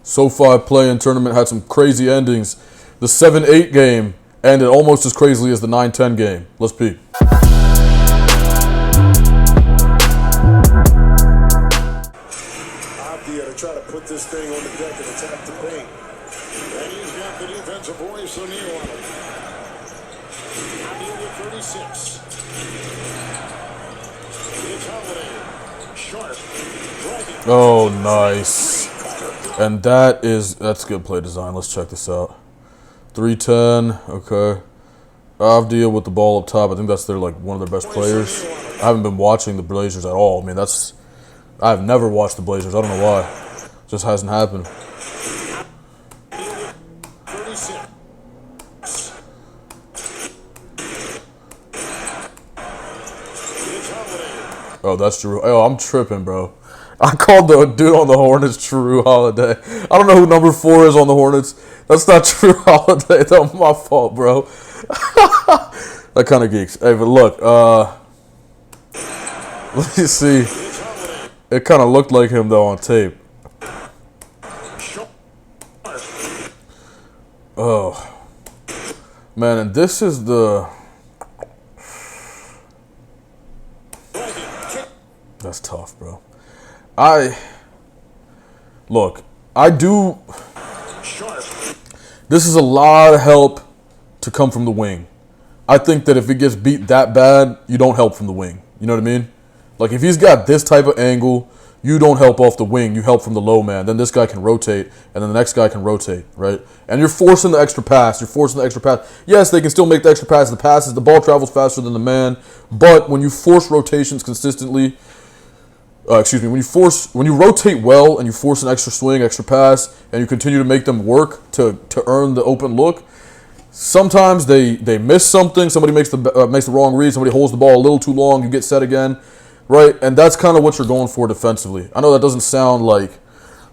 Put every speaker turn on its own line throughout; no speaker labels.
SoFi play-in tournament had some crazy endings. The 7-8 game ended almost as crazily as the 9-10 game. Let's peep.
Abdia to try to put this thing on the deck and attack the paint. And he's got the defensive voice O'Neal on him. Abdia with 36. It's Holiday. Sharp. Driving.
Oh, nice. And that's good play design. Let's check this out. 3-10. Okay. Avdia with the ball up top. I think that's one of their best players. I haven't been watching the Blazers at all. I mean, I've never watched the Blazers. I don't know why. It just hasn't happened. Oh, that's Drew. Oh, I'm tripping, bro. I called the dude on the Hornets Drew Holiday. I don't know who number 4 is on the Hornets. That's not Drew Holiday. That's my fault, bro. That kind of geeks. Hey, but look, let me see. It kind of looked like him, though, on tape. Oh. Man, and this is the... That's tough, bro. This is a lot of help to come from the wing. I think that if he gets beat that bad, you don't help from the wing. You know what I mean? Like, if he's got this type of angle, you don't help off the wing. You help from the low man. Then this guy can rotate, and then the next guy can rotate, right? And you're forcing the extra pass. Yes, they can still make the extra pass. The ball travels faster than the man. But when you force rotations consistently, when you rotate well and you force an extra swing, extra pass, and you continue to make them work to earn the open look, sometimes they miss something. Somebody makes the wrong read. Somebody holds the ball a little too long. You get set again, right? And that's kind of what you're going for defensively. I know that doesn't sound like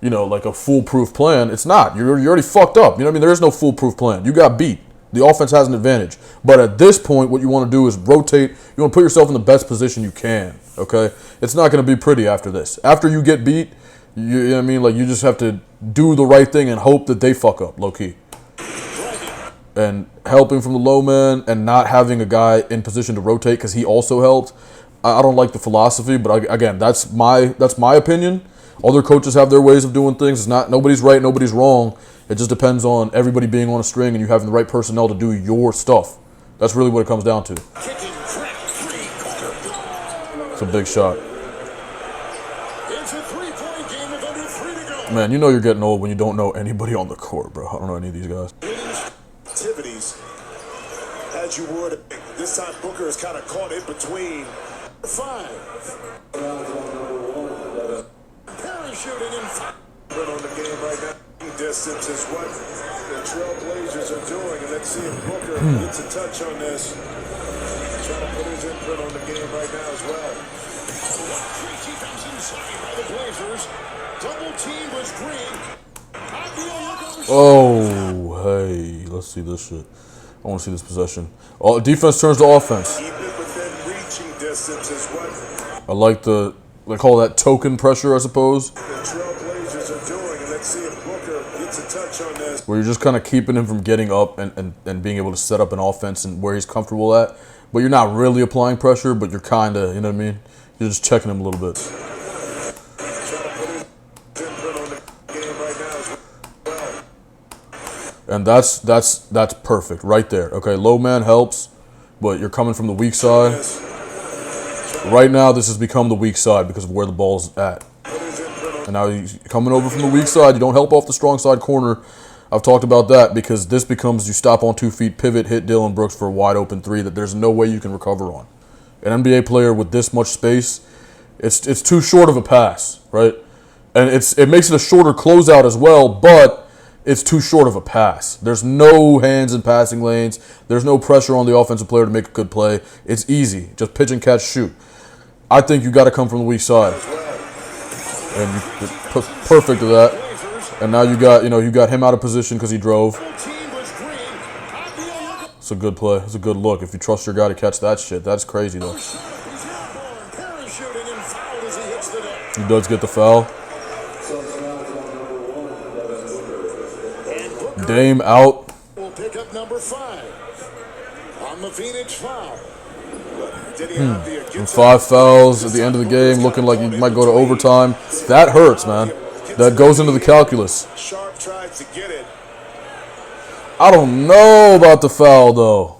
a foolproof plan. It's not. You're already fucked up. You know what I mean? There is no foolproof plan. You got beat. The offense has an advantage. But at this point, what you want to do is rotate. You want to put yourself in the best position you can, okay? It's not going to be pretty after this. After you get beat, you know what I mean? Like, you just have to do the right thing and hope that they fuck up, low-key. And helping from the low man and not having a guy in position to rotate because he also helped. I don't like the philosophy, but again, that's my opinion. Other coaches have their ways of doing things. It's not nobody's right, nobody's wrong. It just depends on everybody being on a string and you having the right personnel to do your stuff. That's really what it comes down to. It's a big shot. Man, you know you're getting old when you don't know anybody on the court, bro. I don't know any of these guys.
Activities, as you would. This time Booker is kind of caught in between. 5. Parachuting in on the game right now. Distance is what the Trailblazers are doing, and let's see if Booker gets a touch on this. Trying to put his input on the game right now as well. Great defense inside by the Blazers. Double team was Green.
Oh, hey, let's see this shit. I want to see this possession. Defense turns to offense.
Keep it within reaching distance is what
I like they call that token pressure, I suppose.
the Trailblazers are doing, and let's see if Booker gets a touch on this.
Where you're just kind of keeping him from getting up and being able to set up an offense and where he's comfortable at. But you're not really applying pressure, but you're kind of, you know what I mean? You're just checking him a little bit. And that's perfect right there. Okay, low man helps, but you're coming from the weak side. Right now, this has become the weak side because of where the ball's at. And now you're coming over from the weak side. You don't help off the strong side corner. I've talked about that because this becomes you stop on 2 feet, pivot, hit Dylan Brooks for a wide open 3 that there's no way you can recover on. An NBA player with this much space, it's too short of a pass, right? And it makes it a shorter closeout as well, but it's too short of a pass. There's no hands in passing lanes. There's no pressure on the offensive player to make a good play. It's easy. Just pitch and catch, shoot. I think you got to come from the weak side. And you perfect to that. And now you got him out of position because he drove. It's a good play. It's a good look. If you trust your guy to catch that shit, that's crazy though. He does get the foul. Dame out.
Will pick up number 5 on the Phoenix foul. Did he have the
And 5 fouls at the end of the game, looking like he might go to overtime. That hurts, man. That goes into the calculus.
Sharp tried to get it.
I don't know about the foul, though.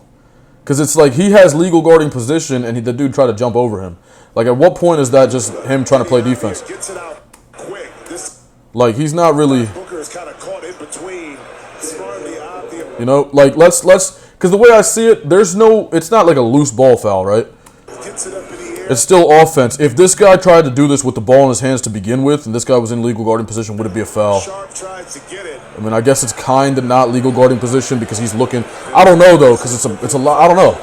Because it's like he has legal guarding position, and the dude tried to jump over him. Like, at what point is that just him trying to play defense?
Gets it out quick. This
Like, he's not really,
Booker is kind of caught in between. Smartly out the
you know, like, let's, because the way I see it, it's not like a loose ball foul, right?
gets it up in the air.
It's still offense. If this guy tried to do this with the ball in his hands to begin with, and this guy was in legal guarding position, would it be a foul?
Sharp tried to get it.
I mean, I guess it's kind of not legal guarding position because he's looking. I don't know though, because it's a lot. I don't know.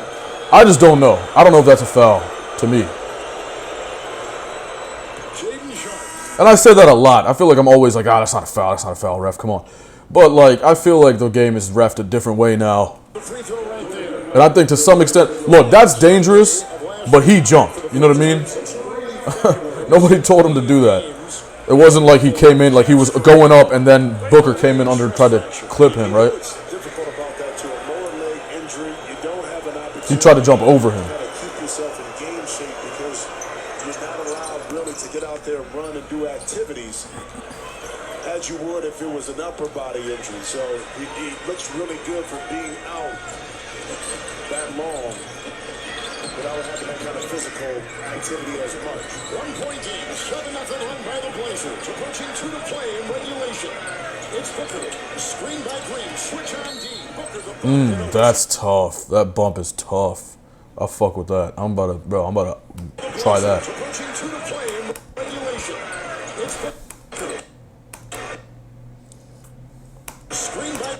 I just don't know. I don't know if that's a foul to me.
Jaden Sharp.
And I say that a lot. I feel like I'm always like, that's not a foul. That's not a foul, ref. Come on. But like, I feel like the game is reffed a different way now.
The free throw right there.
And I think to some extent, look, that's dangerous, but he jumped. You know what I mean? Nobody told him to do that. It wasn't like he came in, like he was going up, and then Booker came in under and tried to clip him, right?
What's difficult about that to a lower leg injury, you don't have an opportunity.
He tried to jump over him.
You gotta keep yourself in game shape because you're not allowed really to get out there and run and do activities as you would if it was an upper body injury. So he looks really good for being out that long without having that kind of physical activity as much.
1 point game, 7-0 run by the Blazers. Approaching 2 to play in regulation. It's Booker. Screen by Green. Switch on D. Booker the ball.
That's tough. That bump is tough. I fuck with that. I'm about to try that.
Approaching 2 to play in regulation. It's Booker. Screen by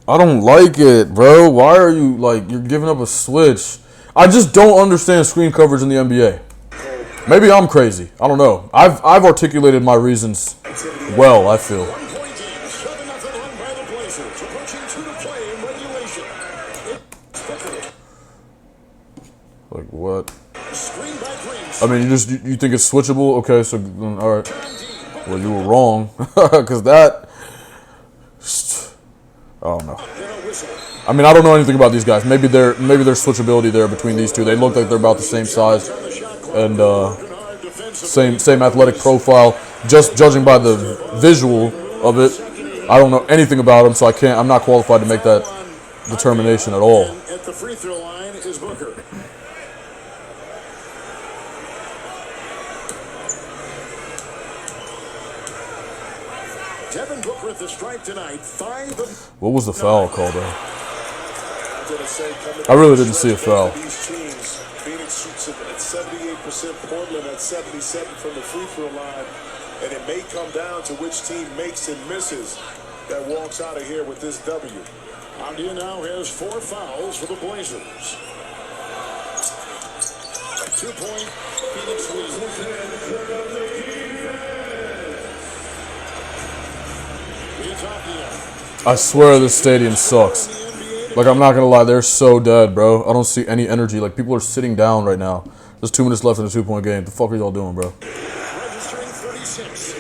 I don't like it, bro. Why are you like you're giving up a switch? I just don't understand screen coverage in the NBA. Maybe I'm crazy. I don't know. I've articulated my reasons well, I feel.
1 point game, 7-0 run by the Blazers. Approaching 2 to play in regulation. It's Booker.
Like what?
Screen by Green.
I mean, you think it's switchable? Okay, so all right.
On D.
Well, you were wrong because that. I don't know.
Then a whistle.
I mean, I don't know anything about these guys. Maybe there's switchability there between these two. They look like they're about the same size and same athletic profile. Just judging by the visual of it, I don't know anything about them, so I'm not qualified to make that determination at all.
At the free throw line is Booker. Devin Booker at the stripe tonight. 5 of
What was the foul called though?
I
really didn't see a foul.
These teams, Phoenix shoots it at 78%, Portland at 77 from the free throw line, and it may come down to which team makes and misses that walks out of here with this W.
India now has 4 fouls for the Blazers. 2-point Phoenix lead.
I swear this stadium sucks. Like, I'm not gonna lie, they're so dead, bro. I don't see any energy. Like, people are sitting down right now. There's 2 minutes left in the 2-point game. The fuck are y'all doing, bro?
Registering 36.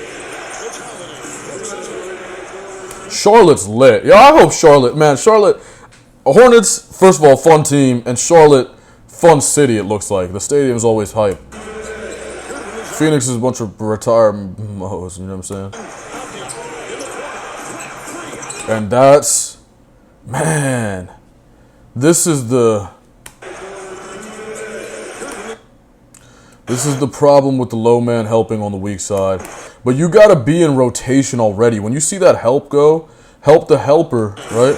It's
Charlotte's lit. Yeah, I hope Charlotte, man. Charlotte, Hornets, first of all, fun team, and Charlotte, fun city, it looks like. The stadium's always hype. Phoenix is a bunch of retired mohs, you know what I'm saying? And that's, man, this is the problem with the low man helping on the weak side. But you got to be in rotation already. When you see that help go, help the helper, right?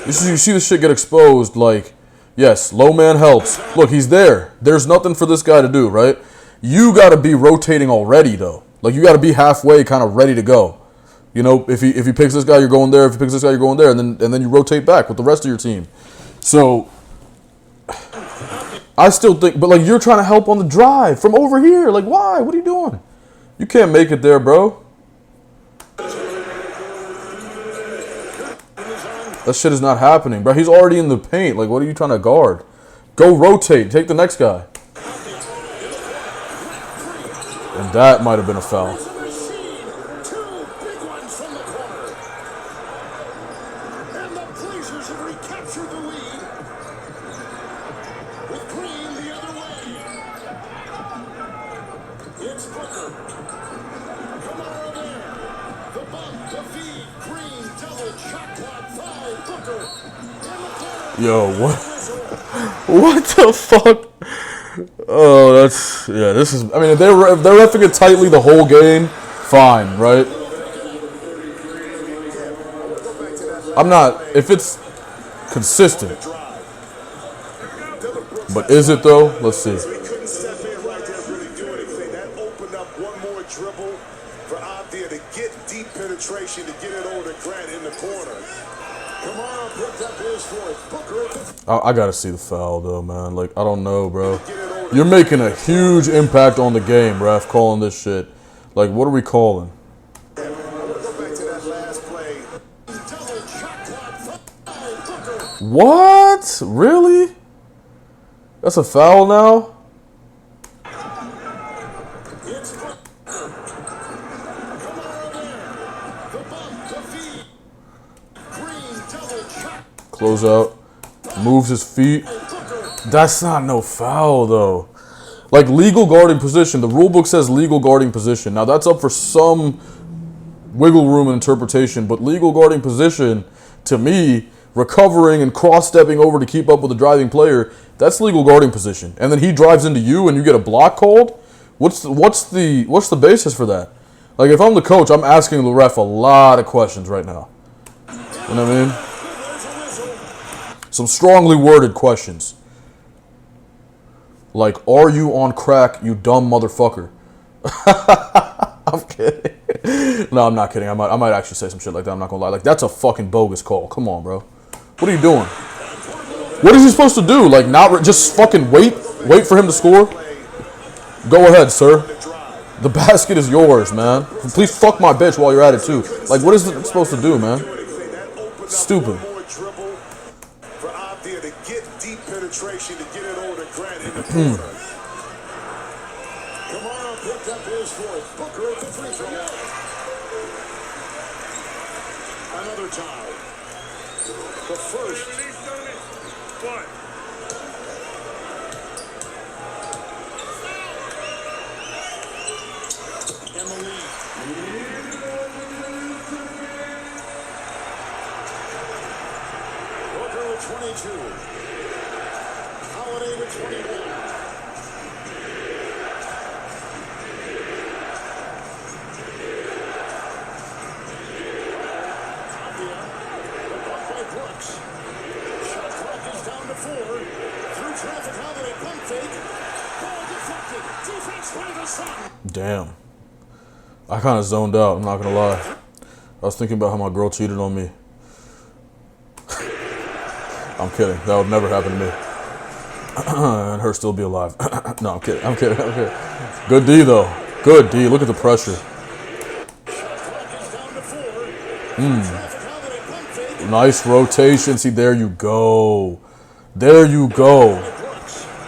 You see this shit get exposed, like, yes, low man helps. Look, he's there. There's nothing for this guy to do, right? You got to be rotating already, though. Like, you got to be halfway kind of ready to go. You know, if he picks this guy, you're going there. If he picks this guy, you're going there. And then you rotate back with the rest of your team. So, I still think, but like, you're trying to help on the drive from over here. Like, why? What are you doing? You can't make it there, bro. That shit is not happening, bro. He's already in the paint. Like, what are you trying to guard? Go rotate. Take the next guy. And that might have been a foul. Yo, what? What the fuck? Oh, that's yeah. This is. I mean, if they're reffing it tightly the whole game, fine, right? I'm not. If it's consistent, but is it though? Let's see.
He couldn't step in right there and really do anything. That opened up one more dribble for Abdia to get deep penetration to get it over to Grant in the corner.
Kamara picked up his fourth. Booker at the
I gotta see the foul though, man. Like I don't know, bro. You're making a huge impact on the game, ref. Calling this shit. Like, what are we calling?
Go back to that last play.
double shot clock. Booker.
What? Really? That's a foul now?
It's Booker. Kamara there. The bump to feed. Green double shot.
Close out. Moves his feet. That's not no foul though. Like legal guarding position. The rule book says legal guarding position. Now that's up for some wiggle room and interpretation, but legal guarding position, to me, recovering and cross-stepping over to keep up with the driving player, that's legal guarding position. And then he drives into you and you get a block called? What's the basis for that? Like if I'm the coach, I'm asking the ref a lot of questions right now. You know what I mean? Some strongly worded questions. Like, are you on crack, you dumb motherfucker? I'm kidding. No, I'm not kidding. I might actually say some shit like that. I'm not gonna lie. Like, that's a fucking bogus call. Come on, bro. What are you doing? What is he supposed to do? Like, just fucking wait for him to score? Go ahead, sir. The basket is yours, man. Please fuck my bitch while you're at it too. Like, what is it supposed to do, man? Stupid.
For Abdia to get deep penetration to get it over to Grant in the corner.
Kamara picked up his fourth. Booker at the free throw line.
Another tie. The first.
And the lead. Booker with 22. Holiday with 21. Up by Brooks. Shot clock is down to 4. Through traffic, Holiday pump fake. Ball deflected. Defense by the Sun.
Damn. I kind of zoned out, I'm not gonna lie. I was thinking about how my girl cheated on me. I'm kidding. That would never happen to me. And her still be alive. No, I'm kidding. I'm kidding. Good D, though. Good D. Look at the pressure. Nice rotation. See, there you go. There you go.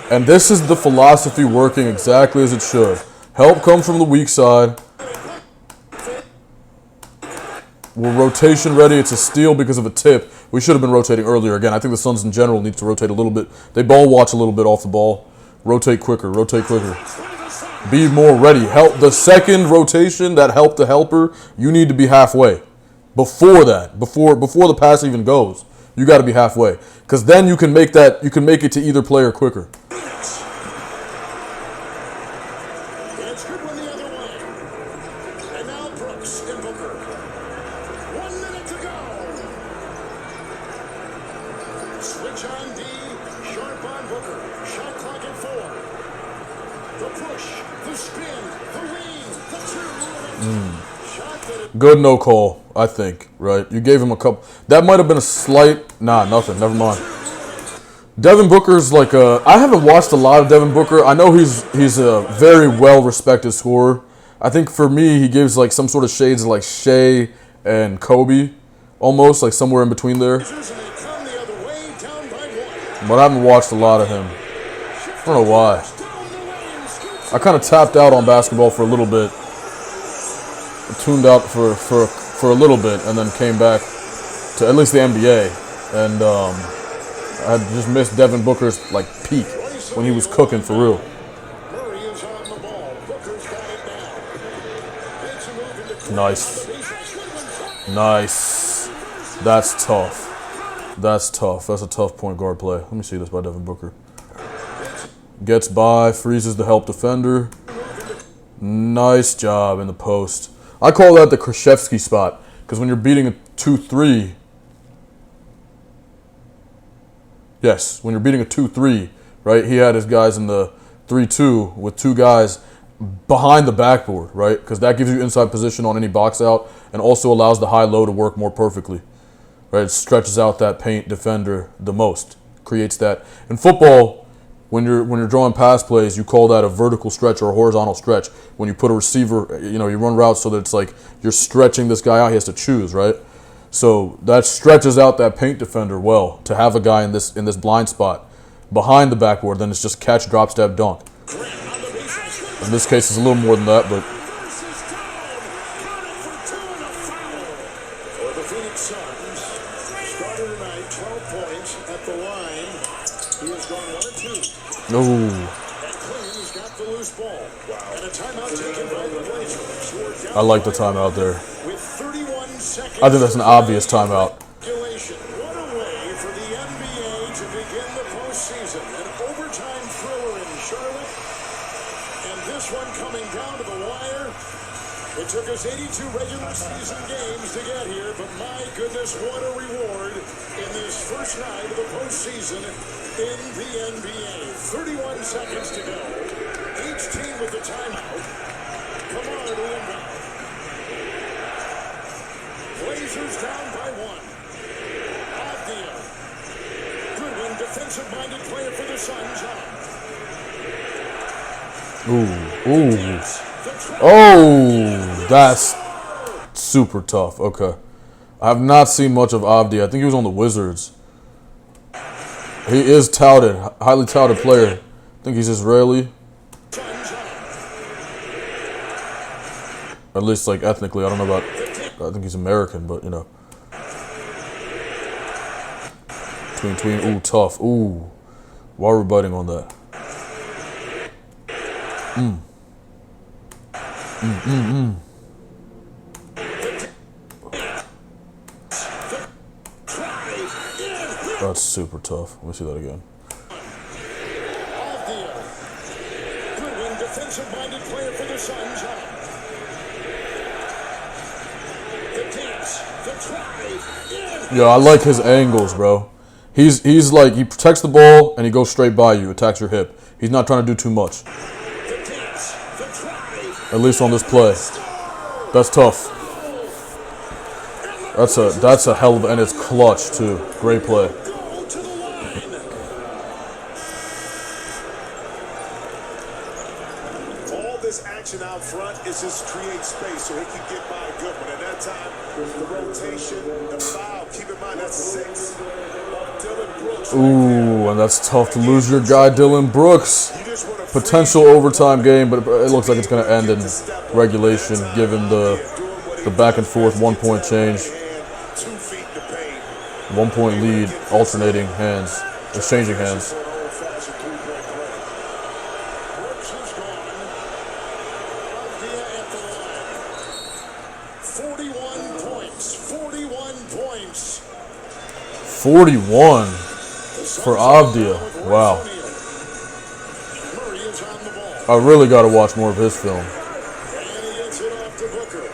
And this is the philosophy working exactly as it should. Help comes from the weak side. We're rotation ready. It's a steal because of a tip. We should have been rotating earlier. Again, I think the Suns in general need to rotate a little bit. They ball watch a little bit off the ball. Rotate quicker. Rotate quicker. Be more ready. Help the second rotation that helped the helper. You need to be halfway. Before that, before the pass even goes, you got to be halfway. Because then you can make that. You can make it to either player quicker.
It's good one the other way. And now Brooks and Booker. 1 minute to go. Switch on D. Sharp on Booker. Shot clock at 4. The push. The spin. The lean. The 2. Shot that it
Good no call, I think, right? You gave him a couple. That might have been a slight. Nah, nothing. Never mind. Devin Booker's like a. I haven't watched a lot of Devin Booker. I know he's a very well-respected scorer. I think for me, he gives like some sort of shades of like Shea and Kobe, almost like somewhere in between there.
and they come the other way, down by 1.
But I haven't watched a lot of him. I don't know why.
Down the lane, scoops
I kind of tapped out on basketball for a little bit. Tuned out for a little bit and then came back to at least the NBA. And I had just missed Devin Booker's like peak when he was cooking for real.
Murray is on the ball. Booker's got it now. Makes a move into
Nice. Nice. That's tough. That's tough. That's a tough point guard play. Let me see this by Devin Booker. Gets by, freezes the help defender. Nice job in the post. I call that the Krzyzewski spot because when you're beating a 2-3, yes, when you're beating a 2-3, right? He had his guys in the 3-2 with two guys behind the backboard, right? Because that gives you inside position on any box out and also allows the high-low to work more perfectly, right? It stretches out that paint defender the most, creates that. In football, when you're drawing pass plays, you call that a vertical stretch or a horizontal stretch. When you put a receiver, you run routes so that it's like you're stretching this guy out. He has to choose, right? So that stretches out that paint defender well to have a guy in this blind spot behind the backboard. Then it's just catch, drop, step, dunk. In this case, it's a little more than that, but
For the Phoenix Suns, started tonight 12 points at the line. He has gone 1 of 2.
no.
And Clean's got the loose ball. And a timeout taken by the Blazers, who are down
I like the timeout there.
with 31 seconds.
I think that's an obvious timeout.
What a way for the NBA to begin the postseason. An overtime thriller in Charlotte. And this one coming down to the wire. It took us 82 regular season games to get here, but my goodness, what a reward in this first night of the postseason in the NBA. 31 seconds to go. Each team with the timeout. Kamar to inbound. Blazers down by 1. Avdia. Goodwin, defensive-minded player for the Suns.
Ooh. Oh, that's super tough. Okay. I have not seen much of Avdi. I think he was on the Wizards. He is touted, highly touted player. I think he's Israeli. At least, like, ethnically. I don't know about... I think he's American, but, Tween. Ooh, tough. Ooh. Why are we biting on that? That's super tough. Let me see that again.
Goodwin, defensive-minded player for the Suns. The dance, the try.
Yeah, I like his angles, bro. He's like, he protects the ball and he goes straight by you, attacks your hip. He's not trying to do too much. At least on this play. That's tough. That's a hell of and it's clutch too. Great play.
All this action out front is just create space so he can get by Goodwin. At that time, the rotation, the foul, keep in mind that's 6. Dylan Brooks.
Ooh, and that's tough to lose your guy, Dylan Brooks. Potential overtime game, but it looks like it's going to end in regulation given the back and forth 1 point change. 1 point lead, alternating hands, exchanging hands.
Brooks is gone. Avdia at the line. 41 points. 41 points.
41 for Avdia. Wow.
Murray is on the ball.
I really got to watch more of his film.
And he gets it off to Booker.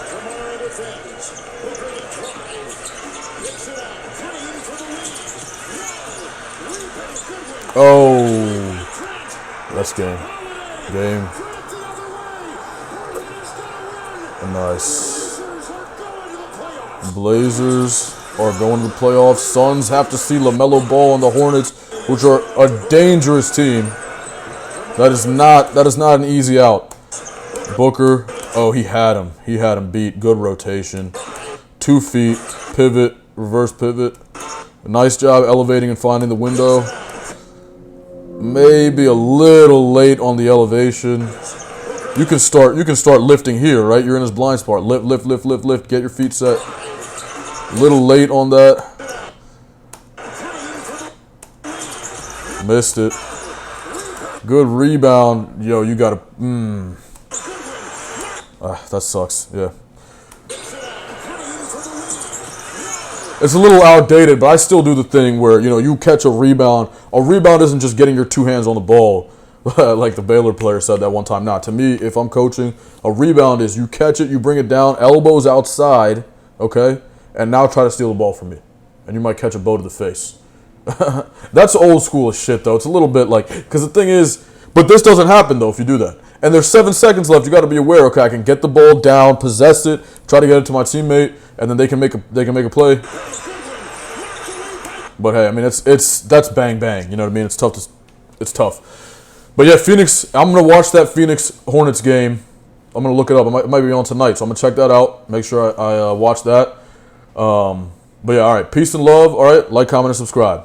Kamara defends. Booker to drive. Gets it out. Green for the lead. No! Rebound Goodwin.
Oh, that's game. Game. Nice. Blazers are going to the playoffs. Suns have to see LaMelo Ball and the Hornets, which are a dangerous team. That is not an easy out. Booker, oh, he had him. He had him beat. Good rotation. 2 feet, pivot, reverse pivot. Nice job elevating and finding the window. Maybe a little late on the elevation. You can start lifting here, right? You're in his blind spot. Lift. Get your feet set. A little late on that. Missed it. Good rebound. Yo, you gotta. That sucks. Yeah. it's a little outdated, but I still do the thing where, you know, you catch a rebound. A rebound isn't just getting your two hands on the ball, like the Baylor player said that one time. Nah, to me, if I'm coaching, a rebound is you catch it, you bring it down, elbows outside, okay, and now try to steal the ball from me. And you might catch a bow to the face. That's old school as shit, though. It's a little bit like, because the thing is, but this doesn't happen, though, if you do that. And there's 7 seconds left. You got to be aware, okay, I can get the ball down, possess it, try to get it to my teammate, and then they can make a play. But hey, I mean, that's bang bang. You know what I mean? It's tough. But yeah, Phoenix. I'm gonna watch that Phoenix Hornets game. I'm gonna look it up. It might be on tonight, so I'm gonna check that out. Make sure I watch that. But yeah, all right. Peace and love. All right, like, comment, and subscribe.